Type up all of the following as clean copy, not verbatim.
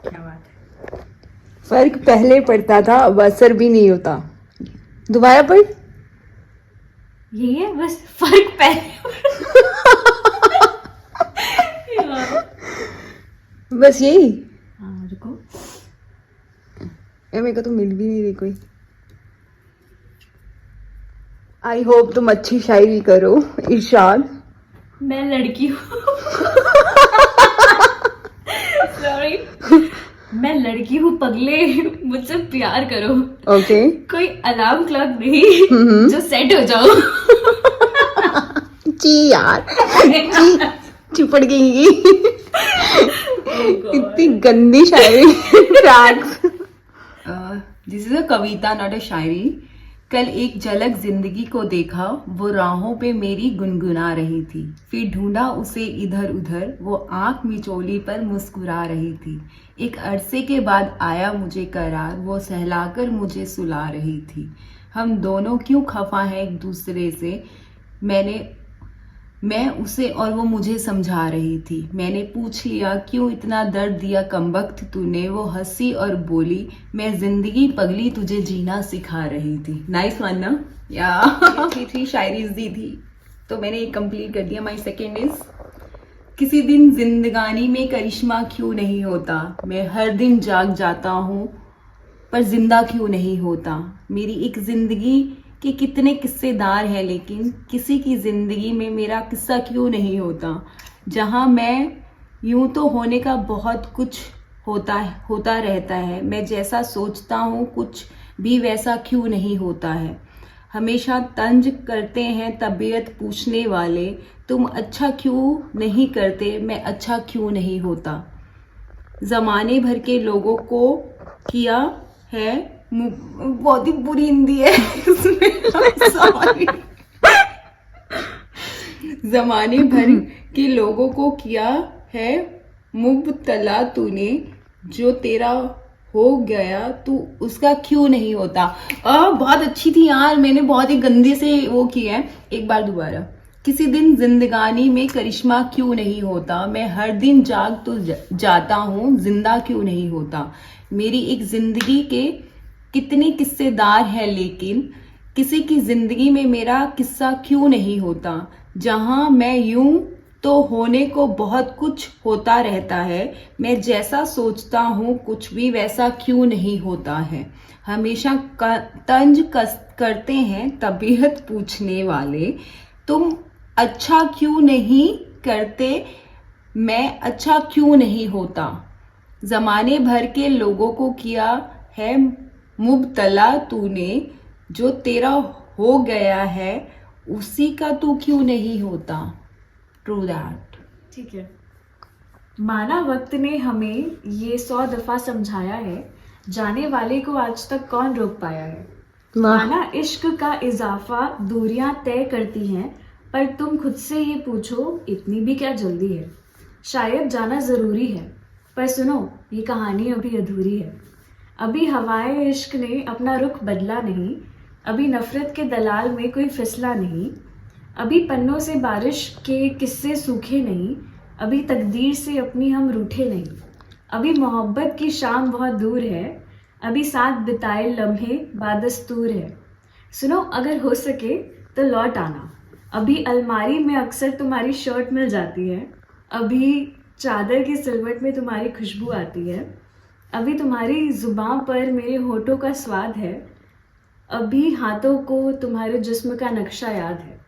क्या बात है। फर्क पहले पड़ता था, अब असर भी नहीं होता। दोबारा पढ़। यही है बस फर्क पहले। यार। बस यही। हाँ रुको। मेरे को तो मिल भी नहीं रही कोई। आई होप तुम अच्छी शायरी करो इरशाद। मैं लड़की हूँ। सॉरी। मैं लड़की हूँ पगले, मुझसे प्यार करो। ओके। कोई अलार्म क्लॉक नहीं जो सेट हो जाओ। जी यार, जी चिपड़ गई। इतनी गंदी शायरी। Facts. This is a kavita not a shayari. कल एक झलक जिंदगी को देखा, वो राहों पे मेरी गुनगुना रही थी। फिर ढूंढा उसे इधर उधर, वो आंख मिचोली पर मुस्कुरा रही थी। एक अरसे के बाद आया मुझे करार, वो सहलाकर मुझे सुला रही थी। हम दोनों क्यों खफा हैं एक दूसरे से, मैं उसे और वो मुझे समझा रही थी। मैंने पूछ लिया क्यों इतना दर्द दिया कमबख्त तूने, वो हंसी और बोली मैं जिंदगी पगली तुझे जीना सिखा रही थी। नाइस वन ना या। थ्री शायरीज दी थी तो मैंने एक कंप्लीट कर दिया। माय सेकंड इज किसी दिन जिंदगानी में करिश्मा क्यों नहीं होता, मैं हर दिन जाग जाता हूँ पर जिंदा क्यों नहीं होता। मेरी एक जिंदगी के कितने किस्सेदार हैं, लेकिन किसी की जिंदगी में मेरा किस्सा क्यों नहीं होता। जहाँ मैं यूं तो होने का बहुत कुछ होता रहता है, मैं जैसा सोचता हूँ कुछ भी वैसा क्यों नहीं होता है। हमेशा तंज करते हैं तबीयत पूछने वाले, तुम अच्छा क्यों नहीं करते, मैं अच्छा क्यों नहीं होता। जमाने भर के लोगों को किया है, बहुत ही बुरी हिंदी है सॉरी। जमाने भर के लोगों को किया है मुब्तला तूने, जो तेरा हो गया तू उसका क्यों नहीं होता। बहुत अच्छी थी यार, मैंने बहुत ही गंदे से वो किया है। एक बार दोबारा। किसी दिन जिंदगानी में करिश्मा क्यों नहीं होता, मैं हर दिन जाग तो जाता हूँ जिंदा क्यों नहीं होता। मेरी एक जिंदगी के कितने किस्सेदार हैं, लेकिन किसी की जिंदगी में मेरा किस्सा क्यों नहीं होता। जहां मैं यूं तो होने को बहुत कुछ होता रहता है, मैं जैसा सोचता हूँ कुछ भी वैसा क्यों नहीं होता है। हमेशा तंज करते हैं तबीयत पूछने वाले, तुम अच्छा क्यों नहीं करते, मैं अच्छा क्यों नहीं होता। जमाने भर के लोगों को किया है मुब्तला तूने, जो तेरा हो गया है उसी का तू क्यों नहीं होता। True that. ठीक है। माना वक्त ने हमें ये 100 दफा समझाया है, जाने वाले को आज तक कौन रोक पाया है। माना इश्क का इजाफा दूरियां तय करती हैं, पर तुम खुद से ये पूछो इतनी भी क्या जल्दी है। शायद जाना जरूरी है, पर सुनो ये कहानी अभी अधूरी है। अभी हवाए इश्क ने अपना रुख बदला नहीं, अभी नफरत के दलाल में कोई फिसला नहीं, अभी पन्नों से बारिश के किस्से सूखे नहीं, अभी तकदीर से अपनी हम रूठे नहीं। अभी मोहब्बत की शाम बहुत दूर है, अभी साथ बिताए लम्हे बादस्तूर है। सुनो अगर हो सके तो लौट आना, अभी अलमारी में अक्सर तुम्हारी शर्ट मिल जाती है, अभी चादर की सिलवट में तुम्हारी खुशबू आती है, अभी तुम्हारी जुबान पर मेरे होठों का स्वाद है, अभी हाथों को तुम्हारे जिस्म का नक्शा याद है।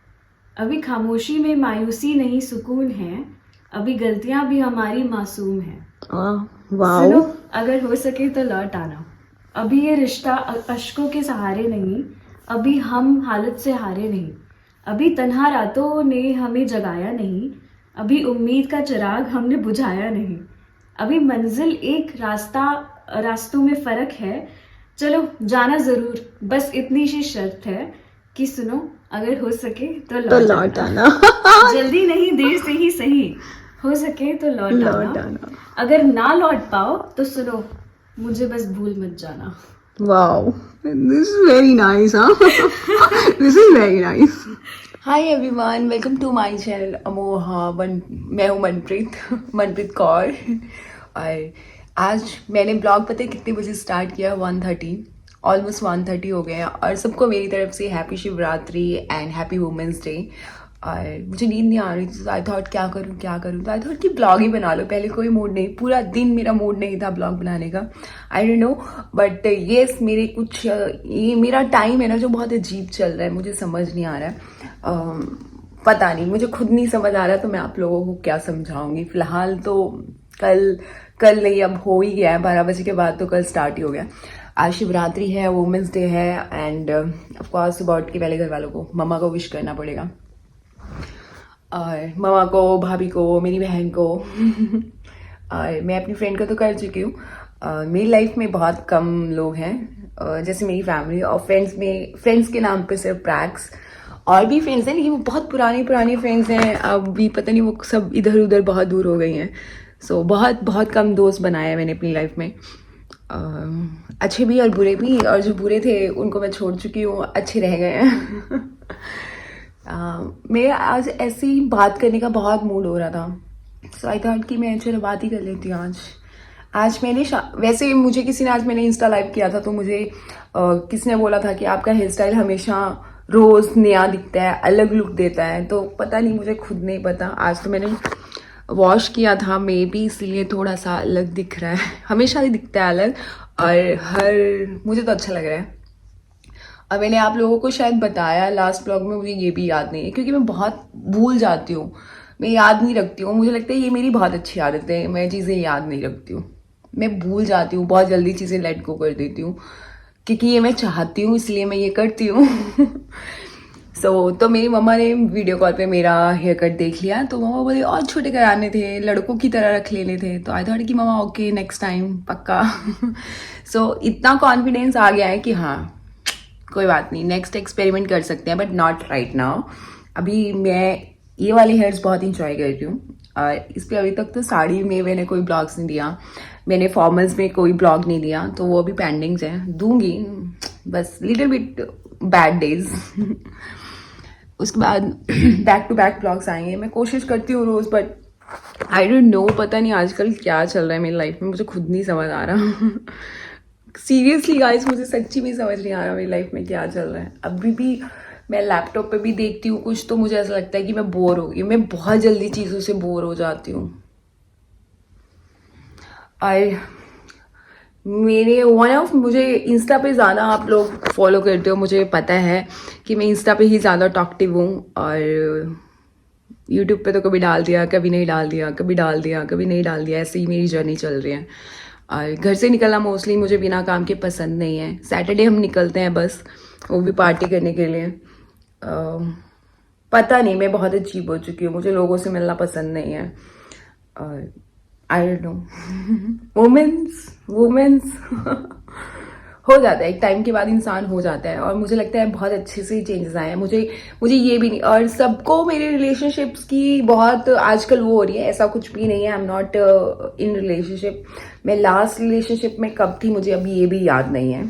अभी खामोशी में मायूसी नहीं सुकून है, अभी गलतियां भी हमारी मासूम हैं। सुनो अगर हो सके तो लौट आना, अभी ये रिश्ता अश्कों के सहारे नहीं, अभी हम हालत से हारे नहीं, अभी तन्हा रातों ने हमें जगाया नहीं, अभी उम्मीद का चिराग हमने बुझाया नहीं, अभी मंजिल एक रास्तों में फर्क है। चलो जाना जरूर, बस इतनी सी शर्त है कि सुनो अगर हो सके तो लौट आना। जल्दी नहीं देर से ही सही, हो सके तो लौट आना। अगर ना लौट पाओ तो सुनो मुझे बस भूल मत जाना। Wow, this is very nice. This is very nice. Hi everyone, welcome to my channel Amoha. मैं हूँ मनप्रीत कौर। और आज मैंने ब्लॉग पता है कितने बजे स्टार्ट किया, 1:30, ऑलमोस्ट 1:30 हो गए हैं। और सबको मेरी तरफ से happy Shivratri and happy women's day. और मुझे नींद नहीं आ रही थी, तो आई थॉट क्या करूँ, तो आई थॉट कि ब्लॉग ही बना लो। पहले कोई मूड नहीं, पूरा दिन मेरा मूड नहीं था ब्लॉग बनाने का, आई डोंट नो, बट येस मेरे कुछ ये मेरा टाइम है ना जो बहुत अजीब चल रहा है, मुझे समझ नहीं आ रहा है। पता नहीं, मुझे खुद नहीं समझ आ रहा, तो मैं आप लोगों को क्या समझाऊंगी। फिलहाल तो कल नहीं, अब हो ही गया है 12 बजे के बाद, तो कल स्टार्ट ही हो गया। आज शिवरात्रि है, वुमेंस डे है, एंड ऑफ कोर्स सुबह उठ के पहले घर वालों को, मम्मा को विश करना पड़ेगा, और मम्मा को, भाभी को, मेरी बहन को और मैं अपनी फ्रेंड का तो कर चुकी हूँ। मेरी लाइफ में बहुत कम लोग हैं, जैसे मेरी फैमिली और फ्रेंड्स के नाम पे सिर्फ प्रैक्स, और भी फ्रेंड्स हैं लेकिन वो बहुत पुरानी फ्रेंड्स हैं। अब भी पता नहीं वो सब इधर उधर बहुत दूर हो गई हैं। सो बहुत कम दोस्त बनाए हैं मैंने अपनी लाइफ में, अच्छे भी और बुरे भी, और जो बुरे थे उनको मैं छोड़ चुकी हूँ, अच्छे रह गए हैं। मेरा आज ऐसी बात करने का बहुत मूड हो रहा था, सो आई थॉट कि मैं चलो बात ही कर लेती हूँ आज मैंने वैसे मुझे किसी ने, आज मैंने इंस्टा लाइव किया था, तो मुझे किसी ने बोला था कि आपका हेयर स्टाइल हमेशा रोज नया दिखता है, अलग लुक देता है। तो पता नहीं, मुझे खुद नहीं पता, आज तो मैंने वॉश किया था मे बी, इसलिए थोड़ा सा अलग दिख रहा है। हमेशा ही दिखता है अलग, और मुझे तो अच्छा लग रहा है। और मैंने आप लोगों को शायद बताया लास्ट ब्लॉग में, मुझे ये भी याद नहीं है क्योंकि मैं बहुत भूल जाती हूँ, मैं याद नहीं रखती हूँ। मुझे लगता है ये मेरी बहुत अच्छी आदत है, मैं चीज़ें याद नहीं रखती हूँ, मैं भूल जाती हूँ, बहुत जल्दी चीज़ें लेट गो कर देती हूँ, क्योंकि ये मैं चाहती हूँ इसलिए मैं ये करती हूँ। तो मेरी मम्मा ने वीडियो कॉल पे मेरा हेयर कट देख लिया, तो मम्मा बोली और छोटे कराने थे, लड़कों की तरह रख लेने थे। तो आई थॉट कि मम्मा ओके नेक्स्ट टाइम पक्का। इतना कॉन्फिडेंस आ गया है कि हाँ कोई बात नहीं, नेक्स्ट एक्सपेरिमेंट कर सकते हैं, बट नॉट राइट नाउ। अभी मैं ये वाले हेयर्स बहुत इंजॉय कर रही हूँ, और इस पर अभी तक तो साड़ी में मैंने कोई ब्लॉग्स नहीं दिया, मैंने फॉर्मल्स में कोई ब्लॉग नहीं दिया, तो वो अभी पेंडिंग्स हैं, दूंगी बस लिटिल बिट बैड डेज। उसके बाद बैक टू बैक ब्लॉग्स आएंगे, मैं कोशिश करती हूँ रोज, बट आई डोंट नो, पता नहीं आजकल क्या चल रहा है मेरी लाइफ में, मुझे खुद नहीं समझ आ रहा। सीरियसली गाइस, मुझे सच्ची में समझ नहीं आ रहा मेरी लाइफ में क्या चल रहा है। अभी भी मैं लैपटॉप पे भी देखती हूँ कुछ, तो मुझे ऐसा लगता है कि मैं बोर हो गई, मैं बहुत जल्दी चीज़ों से बोर हो जाती हूँ। और मुझे इंस्टा पे ज़्यादा आप लोग फॉलो करते हो, मुझे पता है कि मैं इंस्टा पे ही ज़्यादा टॉक्टिव हूँ, और यूट्यूब पे तो कभी डाल दिया, कभी नहीं डाल दिया, कभी डाल दिया, कभी नहीं डाल दिया, ऐसे ही मेरी जर्नी चल रही है। और घर से निकलना मोस्टली मुझे बिना काम के पसंद नहीं है। सैटरडे हम निकलते हैं बस, वो भी पार्टी करने के लिए। पता नहीं, मैं बहुत अजीब हो चुकी हूँ, मुझे लोगों से मिलना पसंद नहीं है। आई डोंट नो, वुमेन्स हो जाता है एक टाइम के बाद, इंसान हो जाता है, और मुझे लगता है बहुत अच्छे से चेंजेस आए हैं। मुझे ये भी नहीं, और सबको मेरे रिलेशनशिप्स की बहुत आजकल वो हो रही है, ऐसा कुछ भी नहीं है। I am not in relationship. मैं लास्ट रिलेशनशिप में कब थी मुझे अभी ये भी याद नहीं है।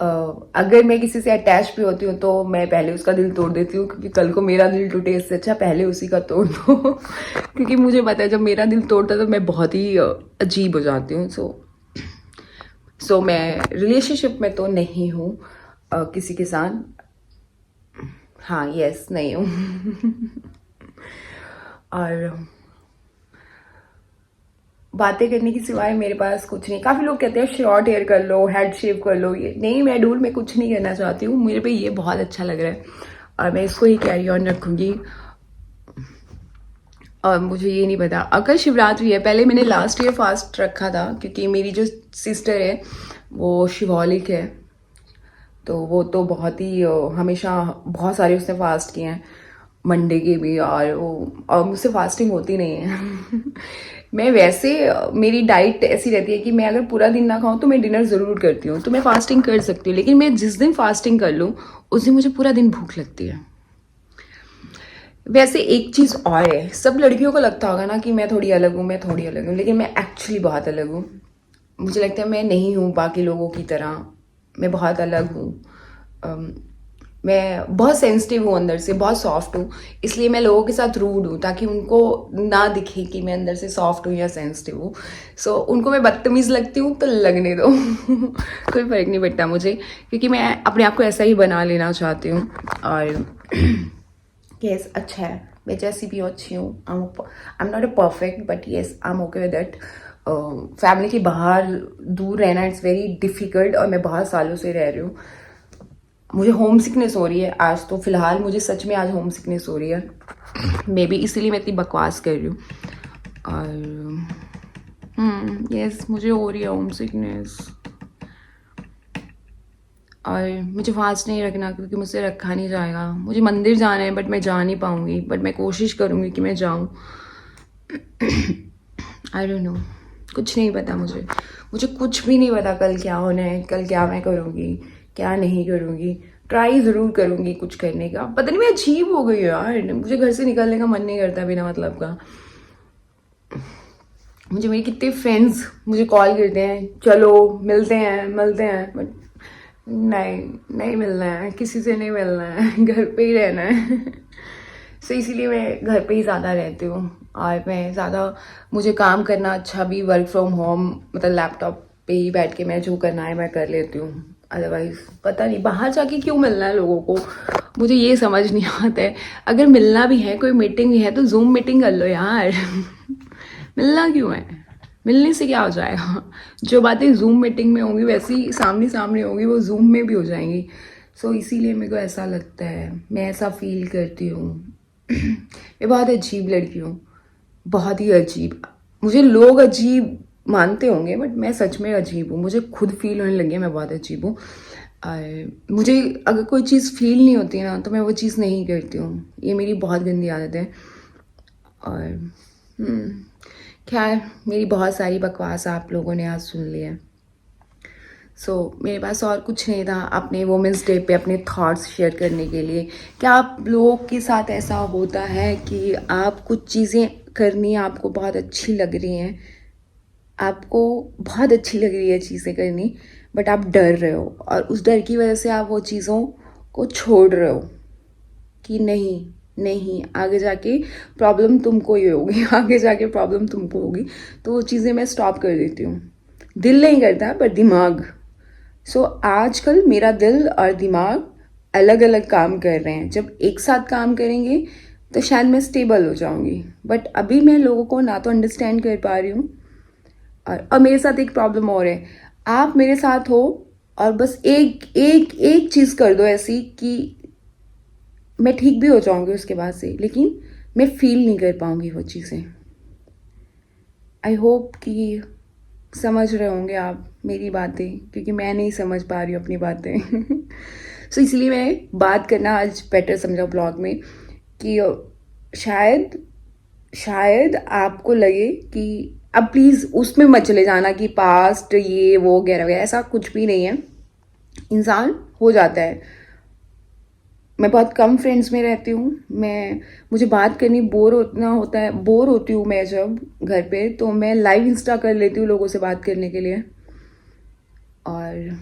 अगर मैं किसी से अटैच भी होती हूँ तो मैं पहले उसका दिल तोड़ देती हूँ, क्योंकि कल को मेरा दिल टूटे, इससे अच्छा पहले उसी का तोड़ दो। क्योंकि मुझे पता है जब मेरा दिल तोड़ता है तो मैं बहुत ही अजीब हो जाती हूँ। सो मैं रिलेशनशिप में तो नहीं हूँ किसी के साथ, हाँ यस नहीं हूँ। और बातें करने की सिवाय मेरे पास कुछ नहीं। काफ़ी लोग कहते हैं शॉर्ट हेयर कर लो, हेड शेव कर लो, ये नहीं, मैं डूल में कुछ नहीं करना चाहती हूँ, मेरे पे ये बहुत अच्छा लग रहा है और मैं इसको ही कैरी ऑन रखूँगी। और मुझे ये नहीं पता, अगर शिवरात्रि है, पहले मैंने लास्ट ईयर फास्ट रखा था, क्योंकि मेरी जो सिस्टर है वो शिवॉलिक है, तो वो तो बहुत ही हमेशा बहुत सारे उसने फास्ट किए हैं, मंडे के भी, और मुझसे फास्टिंग होती नहीं है। मैं वैसे मेरी डाइट ऐसी रहती है कि मैं अगर पूरा दिन ना खाऊं तो मैं डिनर ज़रूर करती हूँ, तो मैं फास्टिंग कर सकती हूँ, लेकिन मैं जिस दिन फास्टिंग कर लूँ उस दिन मुझे पूरा दिन भूख लगती है। वैसे एक चीज़ और है, सब लड़कियों को लगता होगा ना कि मैं थोड़ी अलग हूँ, लेकिन मैं एक्चुअली बहुत अलग हूँ। मुझे लगता है मैं नहीं हूँ बाकी लोगों की तरह, मैं बहुत अलग हूँ। मैं बहुत सेंसिटिव हूँ अंदर से, बहुत सॉफ्ट हूँ, इसलिए मैं लोगों के साथ रूड हूँ ताकि उनको ना दिखे कि मैं अंदर से सॉफ्ट हूँ या सेंसिटिव हूँ। सो उनको मैं बदतमीज़ लगती हूँ तो लगने दो कोई फ़र्क नहीं पड़ता मुझे, क्योंकि मैं अपने आप को ऐसा ही बना लेना चाहती हूँ। और यस, अच्छा है, मैं जैसी भी अच्छी हूँ। I am not a perfect but yes I am okay with that. Family के बाहर दूर रहना इट्स वेरी डिफ़िकल्ट, और मैं बहुत सालों से रह रही हूँ। मुझे होम सिकनेस हो रही है आज, तो फिलहाल मुझे सच में आज होम सिकनेस हो रही है, मे बी इसीलिए मैं इतनी बकवास कर रही हूँ। और यस, मुझे हो रही है होम सिकनेस, और मुझे फास्ट नहीं रखना क्योंकि मुझसे रखा नहीं जाएगा। मुझे मंदिर जाना है बट मैं जा नहीं पाऊँगी, बट मैं कोशिश करूँगी कि मैं जाऊँ। आई डोंट नो, कुछ नहीं पता मुझे कुछ भी नहीं पता कल क्या होना है, कल क्या मैं करूँगी, क्या नहीं करूँगी। ट्राई ज़रूर करूँगी कुछ करने का। पता नहीं, मैं अजीब हो गई हूँ यार, मुझे घर से निकलने का मन नहीं करता बिना मतलब का। मुझे मेरे कितने फ्रेंड्स मुझे कॉल करते हैं, चलो मिलते हैं, बट नहीं मिलना है, किसी से नहीं मिलना है, घर पे ही रहना है। सो इसीलिए मैं घर पे ही ज़्यादा रहती हूँ, और मैं ज़्यादा, मुझे काम करना अच्छा भी वर्क फ्रॉम होम, मतलब लैपटॉप पे ही बैठ के मैं जो करना है मैं कर लेती हूँ। अदरवाइज पता नहीं बाहर जाके क्यों मिलना है लोगों को, मुझे ये समझ नहीं आता है। अगर मिलना भी है, कोई मीटिंग भी है तो जूम मीटिंग कर लो यार मिलना क्यों है, मिलने से क्या हो जाएगा। जो बातें जूम मीटिंग में होंगी वैसी सामने सामने होंगी, वो जूम में भी हो जाएंगी। सो इसीलिए मेरे को ऐसा लगता है, मैं ऐसा फील करती हूँ। मैं बहुत अजीब लड़की हूँ, बहुत ही अजीब। मुझे लोग अजीब मानते होंगे बट मैं सच में अजीब हूँ, मुझे खुद फील होने लगी है मैं बहुत अजीब हूँ। मुझे अगर कोई चीज़ फील नहीं होती ना तो मैं वो चीज़ नहीं करती हूँ, ये मेरी बहुत गंदी आदत है। और खैर, मेरी बहुत सारी बकवास आप लोगों ने आज सुन ली है। सो मेरे पास और कुछ नहीं था अपने वुमेंस डे पे अपने थॉट्स शेयर करने के लिए। क्या आप लोगों के साथ ऐसा होता है कि आप कुछ चीज़ें करनी आपको बहुत अच्छी लग रही हैं, आपको बहुत अच्छी लग रही है चीज़ें करनी, बट आप डर रहे हो, और उस डर की वजह से आप वो चीज़ों को छोड़ रहे हो कि नहीं आगे जाके प्रॉब्लम तुमको ही होगी आगे जाके प्रॉब्लम तुमको होगी, तो वो चीज़ें मैं स्टॉप कर देती हूँ। दिल नहीं करता पर दिमाग। सो आजकल मेरा दिल और दिमाग अलग अलग काम कर रहे हैं। जब एक साथ काम करेंगे तो शायद मैं स्टेबल हो जाऊंगी, बट अभी मैं लोगों को ना तो अंडरस्टैंड कर पा रही हूँ, और मेरे साथ एक प्रॉब्लम और है। आप मेरे साथ हो और बस एक एक एक चीज़ कर दो ऐसी कि मैं ठीक भी हो जाऊंगी उसके बाद से, लेकिन मैं फील नहीं कर पाऊंगी वो चीज़ें। आई होप कि समझ रहे होंगे आप मेरी बातें, क्योंकि मैं नहीं समझ पा रही हूँ अपनी बातें सो इसलिए मैं बात करना आज बेटर समझा ब्लॉग में, कि शायद आपको लगे कि अब प्लीज़ उसमें मत चले जाना कि पास्ट ये वो वगैरह वगैरह, ऐसा कुछ भी नहीं है। इंसान हो जाता है। मैं बहुत कम फ्रेंड्स में रहती हूँ, मुझे बात करनी बोर होती हूँ मैं जब घर पे, तो मैं लाइव इंस्टा कर लेती हूँ लोगों से बात करने के लिए। और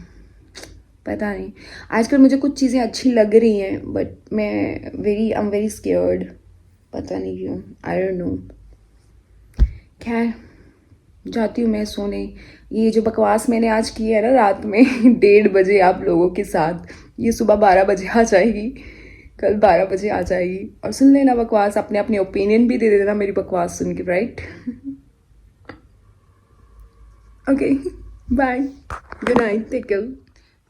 पता नहीं, आजकल मुझे कुछ चीज़ें अच्छी लग रही हैं but I am very scared, पता नहीं क्यों, आई डोंट नो। खैर, जाती हूँ मैं सोने। ये जो बकवास मैंने आज की है ना रात में 1:30 बजे आप लोगों के साथ, ये सुबह 12 बजे आ जाएगी, कल 12 बजे आ जाएगी। और सुन लेना बकवास, अपने अपने ओपिनियन भी दे देना मेरी बकवास सुन के, right? Okay, bye, good night, take care.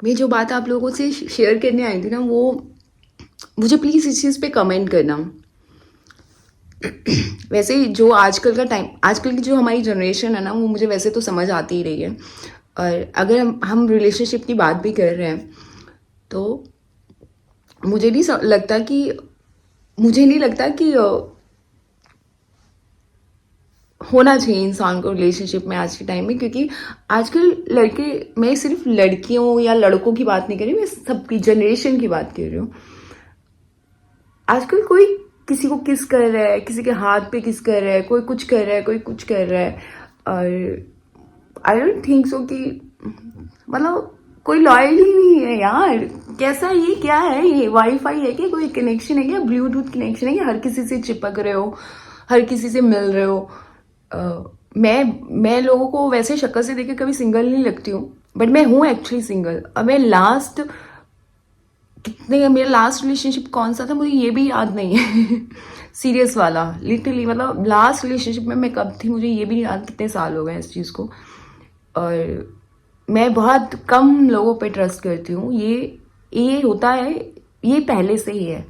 मैं जो बात आप लोगों से शेयर करने आई थी ना, वो मुझे प्लीज़ इस चीज़ पे कमेंट करना। वैसे जो आजकल की जो हमारी जनरेशन है ना, वो मुझे वैसे तो समझ आती ही रही है। और अगर हम रिलेशनशिप की बात भी कर रहे हैं तो मुझे नहीं लगता कि होना चाहिए इंसान को रिलेशनशिप में आज के टाइम में, क्योंकि आजकल मैं सिर्फ लड़कियों या लड़कों की बात नहीं कर रही, मैं सबकी जनरेशन की बात कर रही हूँ। आजकल कोई किसी को किस कर रहा है, किसी के हाथ पे किस कर रहा है, कोई कुछ कर रहा है, कोई कुछ कर रहा है। और आई डोंट थिंक सो कि मतलब कोई लॉयल ही नहीं है यार। कैसा, ये क्या है, ये वाईफाई है क्या, कोई कनेक्शन है क्या, ब्लूटूथ कनेक्शन है क्या, हर किसी से चिपक रहे हो, हर किसी से मिल रहे हो। मैं लोगों को वैसे शक्ल से देखे कभी सिंगल नहीं लगती हूँ, बट मैं हूँ एक्चुअली सिंगल। अब मैं मेरा लास्ट रिलेशनशिप कौन सा था मुझे ये भी याद नहीं है सीरियस वाला, लिटरली मतलब लास्ट रिलेशनशिप में मैं कब थी मुझे ये भी नहीं याद, कितने साल हो गए इस चीज़ को। और मैं बहुत कम लोगों पे ट्रस्ट करती हूँ, ये होता है, ये पहले से ही है।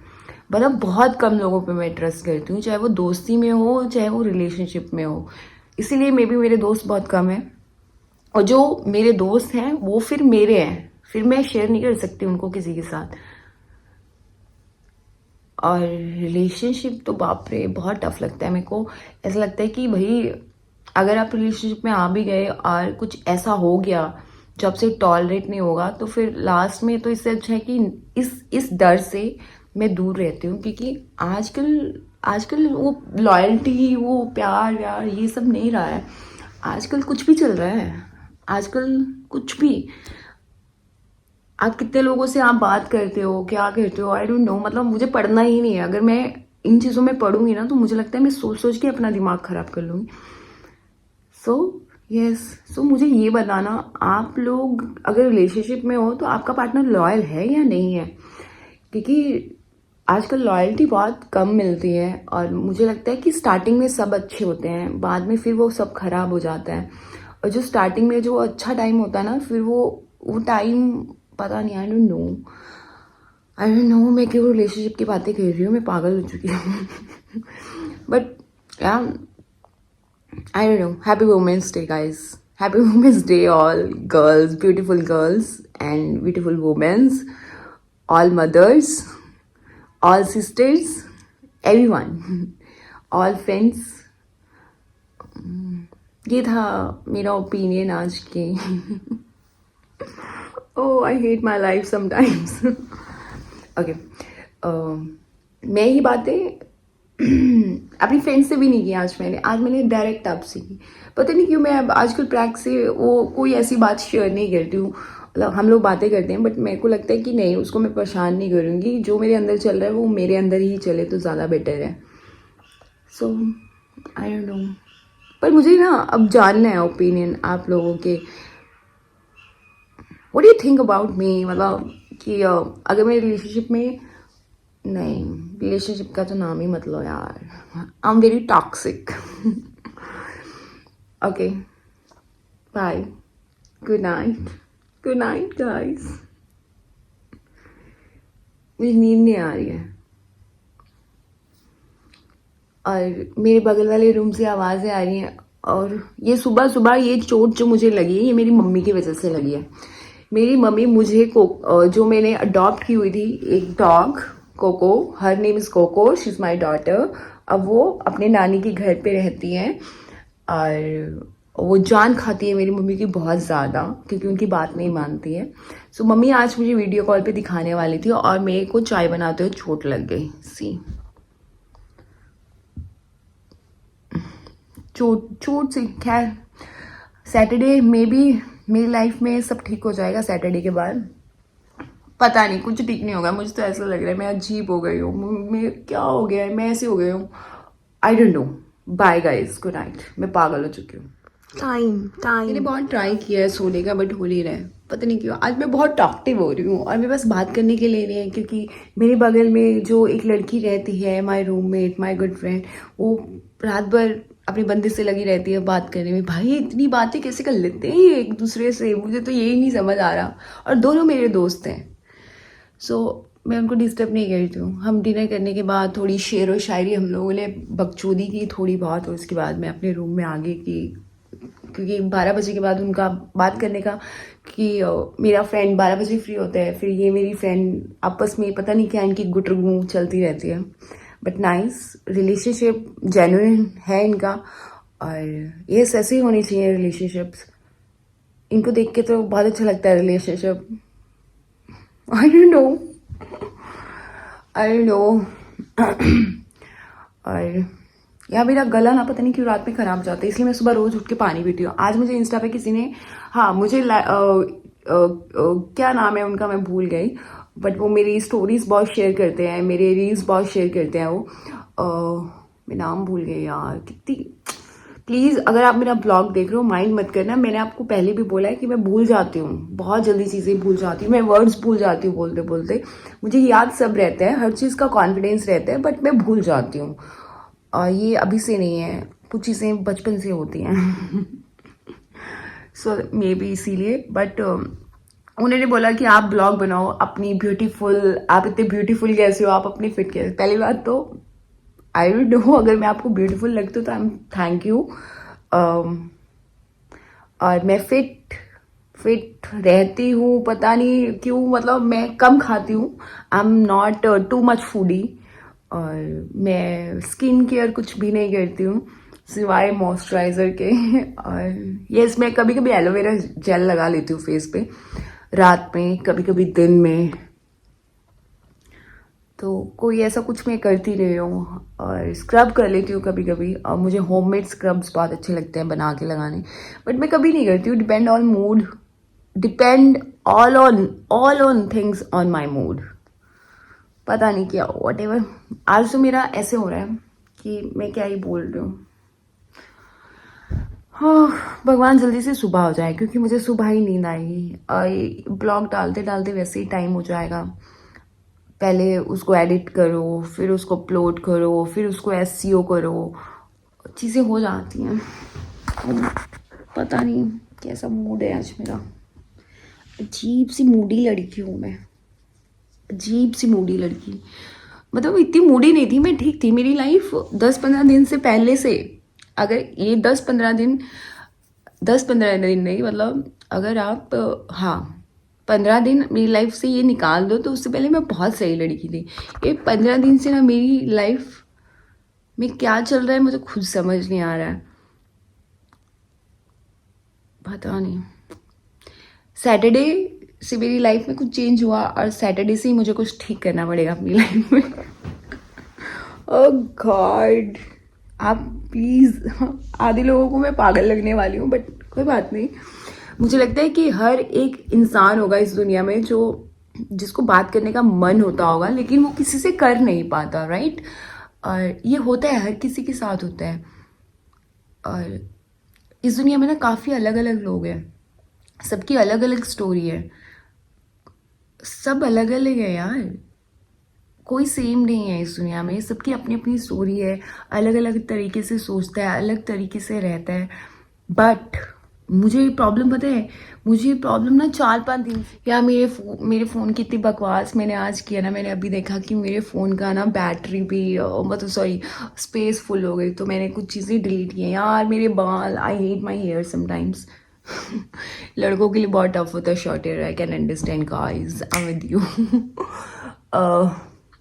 मतलब बहुत कम लोगों पे मैं ट्रस्ट करती हूँ, चाहे वो दोस्ती में हो चाहे वो रिलेशनशिप में हो। इसीलिए मे बी मेरे दोस्त बहुत कम हैं, और जो मेरे दोस्त हैं वो फिर मेरे हैं, फिर मैं शेयर नहीं कर सकती उनको किसी के साथ। और रिलेशनशिप तो बाप रे बहुत टफ लगता है मेरे को। ऐसा लगता है कि भाई अगर आप रिलेशनशिप में आ भी गए और कुछ ऐसा हो गया जो आपसे टॉलरेट नहीं होगा, तो फिर लास्ट में तो इससे अच्छा है कि इस डर से मैं दूर रहती हूँ। क्योंकि आजकल वो लॉयल्टी, वो प्यार व्यार ये सब नहीं रहा है। आजकल कुछ भी चल रहा है, आजकल कुछ भी। आप कितने लोगों से आप बात करते हो, क्या करते हो, आई डोंट नो। मतलब मुझे पढ़ना ही नहीं है। अगर मैं इन चीज़ों में पढ़ूंगी ना तो मुझे लगता है मैं सोच सोच के अपना दिमाग खराब कर लूँगी। सो मुझे ये बताना, आप लोग अगर रिलेशनशिप में हो तो आपका पार्टनर लॉयल है या नहीं है। क्योंकि आजकल लॉयल्टी बहुत कम मिलती है, और मुझे लगता है कि स्टार्टिंग में सब अच्छे होते हैं, बाद में फिर वो सब खराब हो जाता है। और जो स्टार्टिंग में जो अच्छा टाइम होता है ना, फिर वो टाइम पता नहीं, आई डोंट नो मैं क्यों रिलेशनशिप की बातें कर रही हूँ, मैं पागल हो चुकी हूँ बट यार I don't know. Happy Women's Day, guys. Happy Women's Day, all girls, beautiful girls and beautiful women, all mothers, all sisters, everyone, all friends. ये था मेरा ओपिनियन आज के Oh, I hate my life sometimes. Okay. मैं ही बातें अपनी friend से भी नहीं की आज मैंने डायरेक्ट आपसे की। पता नहीं क्यों मैं अब आजकल प्रैक से वो कोई ऐसी बात शेयर नहीं करती हूँ। मतलब हम लोग बातें करते हैं, बट मेरे को लगता है कि नहीं, उसको मैं परेशान नहीं करूँगी। जो मेरे अंदर चल रहा है वो मेरे अंदर ही चले तो ज़्यादा बेटर है। सो आई डोंट नो, पर मुझे ना अब जानना है ओपिनियन आप लोगों के। What do you think about me. मतलब कि अगर मैं रिलेशनशिप में, नहीं रिलेशनशिप का तो नाम ही मत लो यार, I am very toxic. Okay bye, good night guys. मुझे नींद नहीं आ रही है, और मेरे बगल वाले रूम से आवाज़ें आ रही हैं। और ये सुबह सुबह ये चोट जो मुझे लगी है, ये मेरी मम्मी की वजह से लगी है। मेरी मम्मी मुझे जो मैंने अडॉप्ट की हुई थी एक dog Coco, her name is Coco, she is my daughter. अब वो अपने नानी के घर पे रहती हैं, और वो जान खाती है मेरी मम्मी की बहुत ज़्यादा, क्योंकि उनकी बात नहीं मानती है। सो मम्मी आज मुझे वीडियो कॉल पे दिखाने वाली थी, और मेरे को चाय बनाते हुए चोट लग गई। सी चोट से खैर सैटरडे में भी मेरी लाइफ में सब ठीक हो जाएगा। सैटरडे के बाद पता नहीं, कुछ ठीक नहीं होगा। मुझे तो ऐसा लग रहा है मैं अजीब हो गई हूँ, मैं क्या हो गया है, मैं ऐसे हो गई हूँ, I don't know. Bye guys, good night. मैं पागल हो चुकी हूँ। मैंने बहुत ट्राई किया है सोने का, बट हो नहीं रहा है, पता नहीं क्यों। आज मैं बहुत टॉक्टिव हो रही हूँ, और मेरे पास बात करने के लिए नहीं है। क्योंकि मेरे बगल में जो एक लड़की रहती है, माई रूममेट, माई गुड फ्रेंड, वो रात भर अपने बंदे से लगी रहती है बात करने में। भाई इतनी बातें कैसे कर लेते हैं ये एक दूसरे से, मुझे तो यही नहीं समझ आ रहा। और दोनों मेरे दोस्त हैं, सो मैं उनको डिस्टर्ब नहीं करती हूँ। हम डिनर करने के बाद थोड़ी शेर व शायरी हम लोगों ने बकचोदी की थोड़ी बहुत, और उसके बाद मैं अपने रूम में आगे की, क्योंकि 12 बजे के बाद उनका बात करने का, कि मेरा फ्रेंड 12 बजे फ्री होता है, फिर ये मेरी फ्रेंड आपस में पता नहीं क्या इनकी गुटरगू चलती रहती है। बट नाइस, रिलेशनशिप जेन्युइन है इनका, और ये ऐसे ही होनी चाहिए रिलेशनशिप्स। इनको देख के तो बहुत अच्छा लगता है रिलेशनशिप। I don't know. और यार मेरा गला ना पता नहीं क्यों रात में खराब जाता है, इसलिए मैं सुबह रोज उठ के पानी पीती हूँ। आज मुझे इंस्टा पे किसी ने, हाँ मुझे क्या नाम है उनका, मैं भूल गई, बट वो मेरी स्टोरीज बहुत शेयर करते हैं, मेरे रील्स बहुत शेयर करते हैं वो। मैं नाम भूल गई यार, कितनी। प्लीज़ अगर आप मेरा ब्लॉग देख रहे हो माइंड मत करना, मैंने आपको पहले भी बोला है कि मैं भूल जाती हूँ, बहुत जल्दी चीज़ें भूल जाती हूँ, मैं वर्ड्स भूल जाती हूँ बोलते बोलते। मुझे याद सब रहता है, हर चीज़ का कॉन्फिडेंस रहता है, बट मैं भूल जाती हूँ। ये अभी से नहीं है, कुछ चीज़ें बचपन से होती हैं। सो मे बी इसीलिए, बट उन्होंने बोला कि आप ब्लॉग बनाओ अपनी ब्यूटीफुल, आप इतने ब्यूटीफुल कैसे हो, आप अपनी फिट कैसे। पहली बात तो आई डोंट नो, अगर मैं आपको ब्यूटीफुल लगती हूँ तो आई एम थैंक यू। और मैं फिट रहती हूँ, पता नहीं क्यों, मतलब मैं कम खाती हूँ, I am not too much foodie. और मैं स्किन केयर कुछ भी नहीं करती हूँ सिवाय मॉइस्चराइजर के। और यस, मैं कभी कभी एलोवेरा जेल लगा लेती हूँ फेस पे, रात में, कभी कभी दिन में, तो कोई ऐसा कुछ मैं करती रही हूँ। और स्क्रब कर लेती हूँ कभी कभी, और मुझे होममेड स्क्रब्स बहुत अच्छे लगते हैं बना के लगाने, बट मैं कभी नहीं करती हूँ। Depend on mood, depend all on things on my mood. पता नहीं क्या, वॉट एवर। आज तो मेरा ऐसे हो रहा है कि मैं क्या ही बोल रही हूँ। हाँ, भगवान जल्दी से सुबह हो जाए, क्योंकि मुझे सुबह ही नींद आएगी। ब्लॉग डालते डालते वैसे ही टाइम हो जाएगा। पहले उसको एडिट करो, फिर उसको अपलोड करो, फिर उसको एसईओ करो, चीज़ें हो जाती हैं। पता नहीं कैसा मूड है आज मेरा, अजीब सी मूडी लड़की हूँ मैं, अजीब सी मूडी लड़की। मतलब इतनी मूडी नहीं थी मैं, ठीक थी मेरी लाइफ 10-15 दिन से पहले से। अगर ये 10-15 दिन नहीं, मतलब अगर आप, हाँ, 15 दिन मेरी लाइफ से ये निकाल दो तो उससे पहले मैं बहुत सही लड़की थी। ये 15 दिन से ना मेरी लाइफ में क्या चल रहा है मुझे खुद समझ नहीं आ रहा है, पता नहीं। सैटरडे से मेरी लाइफ में कुछ चेंज हुआ, और सैटरडे से ही मुझे कुछ ठीक करना पड़ेगा अपनी लाइफ में। ओह गॉड, आप प्लीज़, आधे लोगों को मैं पागल लगने वाली हूँ, बट कोई बात नहीं। मुझे लगता है कि हर एक इंसान होगा इस दुनिया में जो जिसको बात करने का मन होता होगा, लेकिन वो किसी से कर नहीं पाता, राइट। और ये होता है, हर किसी के साथ होता है। और इस दुनिया में ना काफ़ी अलग अलग लोग हैं, सबकी अलग अलग स्टोरी है, सब अलग अलग है यार, कोई सेम नहीं है इस दुनिया में। सबकी अपनी अपनी स्टोरी है, अलग अलग तरीके से सोचता है, अलग तरीके से रहता है। बट मुझे प्रॉब्लम पता है, मुझे प्रॉब्लम ना 4-5 दिन या मेरे फ़ोन की इतनी बकवास मैंने आज किया ना, मैंने अभी देखा कि मेरे फ़ोन का ना बैटरी भी, मतलब सॉरी, स्पेस फुल हो गई, तो मैंने कुछ चीज़ें डिलीट की हैं। यार मेरे बाल, I hate my hair sometimes. लड़कों के लिए बहुत टफ होता है short hair, I can understand guys, I with you.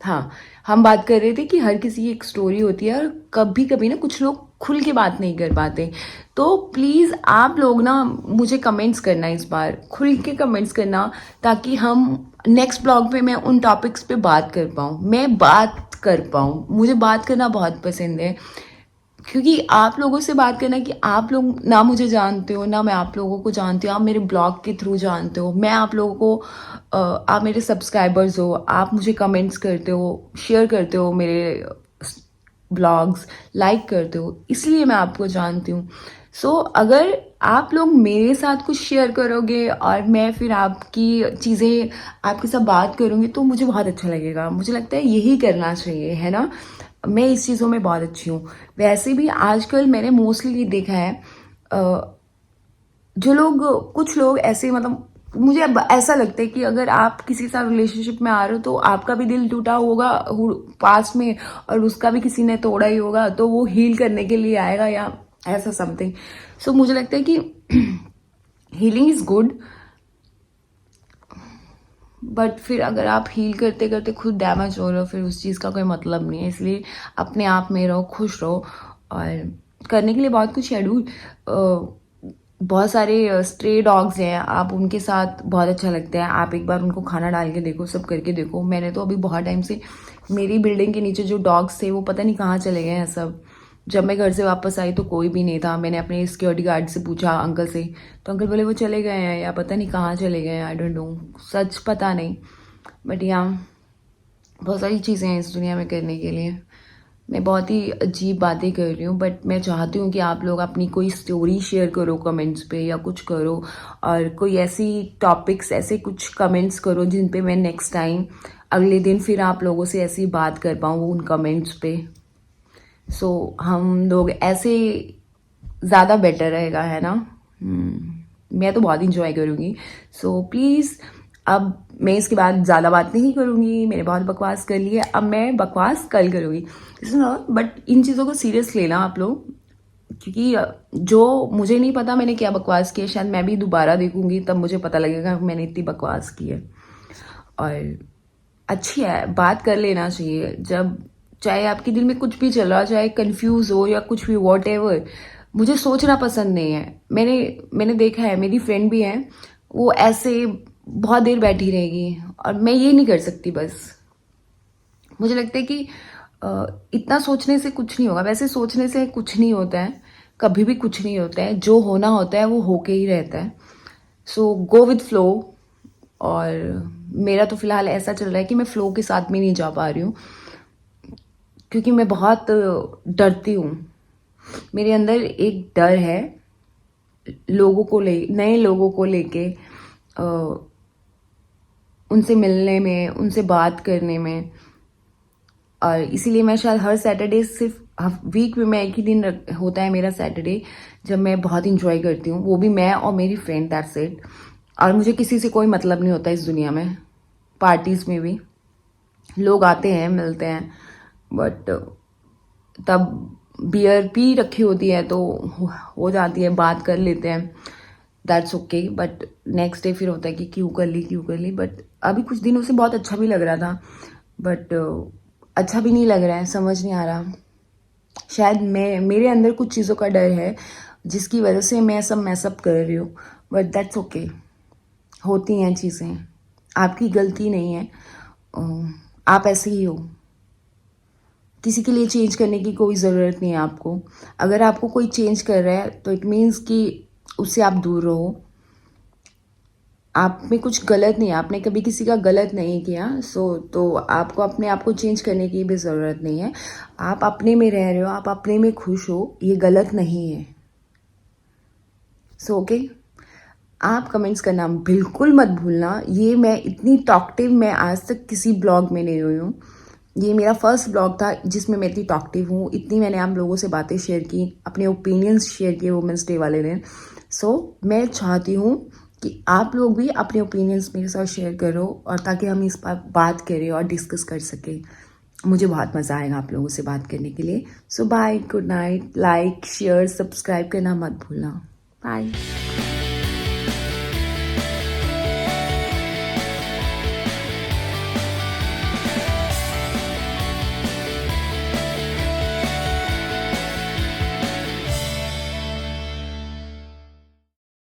हाँ, हम बात कर रहे थे कि हर किसी की एक स्टोरी होती है, और कभी कभी ना कुछ लोग खुल के बात नहीं कर पाते। तो प्लीज़ आप लोग ना मुझे कमेंट्स करना, इस बार खुल के कमेंट्स करना, ताकि हम नेक्स्ट ब्लॉग पे मैं उन टॉपिक्स पे बात कर पाऊँ, मैं बात कर पाऊँ। मुझे बात करना बहुत पसंद है, क्योंकि आप लोगों से बात करना, कि आप लोग ना मुझे जानते हो ना मैं आप लोगों को जानती हूँ, आप मेरे ब्लॉग के थ्रू जानते हो, मैं आप लोगों को, आप मेरे सब्सक्राइबर्स हो, आप मुझे कमेंट्स करते हो, शेयर करते हो मेरे ब्लॉग्स, लाइक करते हो, इसलिए मैं आपको जानती हूँ। सो अगर आप लोग मेरे साथ कुछ शेयर करोगे और मैं फिर आपकी चीज़ें आपके साथ बात करूँगी, तो मुझे बहुत अच्छा लगेगा। मुझे लगता है यही करना चाहिए, है ना। मैं इस चीज़ों में बहुत अच्छी हूँ। वैसे भी आजकल मैंने मोस्टली देखा है, जो लोग, कुछ लोग ऐसे, मतलब मुझे अब ऐसा लगता है कि अगर आप किसी के साथ रिलेशनशिप में आ रहे हो तो आपका भी दिल टूटा होगा पास्ट में, और उसका भी किसी ने तोड़ा ही होगा, तो वो हील करने के लिए आएगा या ऐसा समथिंग। सो मुझे लगता है कि हीलिंग इज गुड, बट फिर अगर आप हील करते करते खुद डैमेज हो रहे हो, फिर उस चीज़ का कोई मतलब नहीं है। इसलिए अपने आप में रहो, खुश रहो, और करने के लिए बहुत कुछ है डूड। बहुत सारे स्ट्रे डॉग्स हैं, आप उनके साथ बहुत अच्छा लगता है, आप एक बार उनको खाना डाल के देखो, सब करके देखो। मैंने तो अभी बहुत टाइम से, मेरी बिल्डिंग के नीचे जो डॉग्स थे वो पता नहीं कहाँ चले गए हैं सब, जब मैं घर से वापस आई तो कोई भी नहीं था। मैंने अपने सिक्योरिटी गार्ड से पूछा, अंकल से, तो अंकल बोले वो चले गए हैं या पता नहीं कहाँ चले गए हैं, आई डोंट नो, सच पता नहीं। बट यहाँ बहुत सारी चीज़ें हैं इस दुनिया में करने के लिए। मैं बहुत ही अजीब बातें कर रही हूँ, बट मैं चाहती हूँ कि आप लोग अपनी कोई स्टोरी शेयर करो कमेंट्स पे या कुछ करो, और कोई ऐसी टॉपिक्स, ऐसे कुछ कमेंट्स करो जिन पे मैं नेक्स्ट टाइम अगले दिन फिर आप लोगों से ऐसी बात कर पाऊँ उन कमेंट्स पे। सो हम लोग ऐसे ज़्यादा बेटर रहेगा, है ना। मैं तो बहुत इंजॉय करूँगी। सो प्लीज़, अब मैं इसके बाद ज़्यादा बात नहीं करूँगी, मैंने बहुत बकवास कर ली है, अब मैं बकवास कल करूँगी। बट इन चीज़ों को सीरियस लेना आप लोग, क्योंकि जो मुझे नहीं पता मैंने क्या बकवास की है, शायद मैं भी दोबारा देखूँगी तब मुझे पता लगेगा मैंने इतनी बकवास की है। और अच्छी है, बात कर लेना चाहिए। जब चाहे आपके दिल में कुछ भी चल रहा, चाहे कंफ्यूज हो या कुछ भी, वॉट एवर, मुझे सोचना पसंद नहीं है। मैंने देखा है, मेरी फ्रेंड भी है, वो ऐसे बहुत देर बैठी रहेगी, और मैं ये नहीं कर सकती। बस मुझे लगता है कि इतना सोचने से कुछ नहीं होगा। वैसे सोचने से कुछ नहीं होता है, कभी भी कुछ नहीं होता है। जो होना होता है वो होके ही रहता है। सो गो विद फ्लो। और मेरा तो फिलहाल ऐसा चल रहा है कि मैं फ्लो के साथ में नहीं जा पा रही हूँ, क्योंकि मैं बहुत डरती हूँ। मेरे अंदर एक डर है नए लोगों को लेके, उनसे मिलने में, उनसे बात करने में। और इसीलिए मैं शायद हर सैटरडे, सिर्फ वीक में मैं एक ही दिन होता है मेरा सैटरडे, जब मैं बहुत इंजॉय करती हूँ, वो भी मैं और मेरी फ्रेंड, दैट्स इट। और मुझे किसी से कोई मतलब नहीं होता इस दुनिया में। पार्टीज में भी लोग आते हैं, मिलते हैं, बट तब बियर पी रखी होती है तो हो जाती है, बात कर लेते हैं, that's okay. But next day फिर होता है कि क्यों कर ली। बट अभी कुछ दिनों से बहुत अच्छा भी लग रहा था, बट अच्छा भी नहीं लग रहा है, समझ नहीं आ रहा। शायद मेरे अंदर कुछ चीज़ों का डर है जिसकी वजह से मैं सब मैसअप कर रही हूँ, बट दैट्स ओके। होती हैं चीज़ें, आपकी गलती नहीं है, आप ऐसे ही हो। किसी के लिए चेंज करने की कोई ज़रूरत नहीं है आपको। अगर आपको कोई चेंज कर रहा है तो इट मीन्स कि उससे आप दूर रहो। आप में कुछ गलत नहीं है, आपने कभी किसी का गलत नहीं किया। तो आपको अपने आप को चेंज करने की भी ज़रूरत नहीं है। आप अपने में रह रहे हो, आप अपने में खुश हो, ये गलत नहीं है। ओके, आप कमेंट्स करना बिल्कुल मत भूलना। ये मैं इतनी टॉकटिव मैं आज तक किसी ब्लॉग में नहीं हुई हूँ। ये मेरा फर्स्ट ब्लॉग था जिसमें मैं इतनी टॉकटिव हूँ, इतनी मैंने आप लोगों से बातें शेयर की, अपने ओपिनियंस शेयर किए वुमेंस डे वाले दिन। मैं चाहती हूँ कि आप लोग भी अपने ओपिनियंस मेरे साथ शेयर करो, और ताकि हम इस पर बात करें और डिस्कस कर सकें। मुझे बहुत मज़ा आएगा आप लोगों से बात करने के लिए। Bye, good night, like, share, subscribe करना मत भूलना। बाय।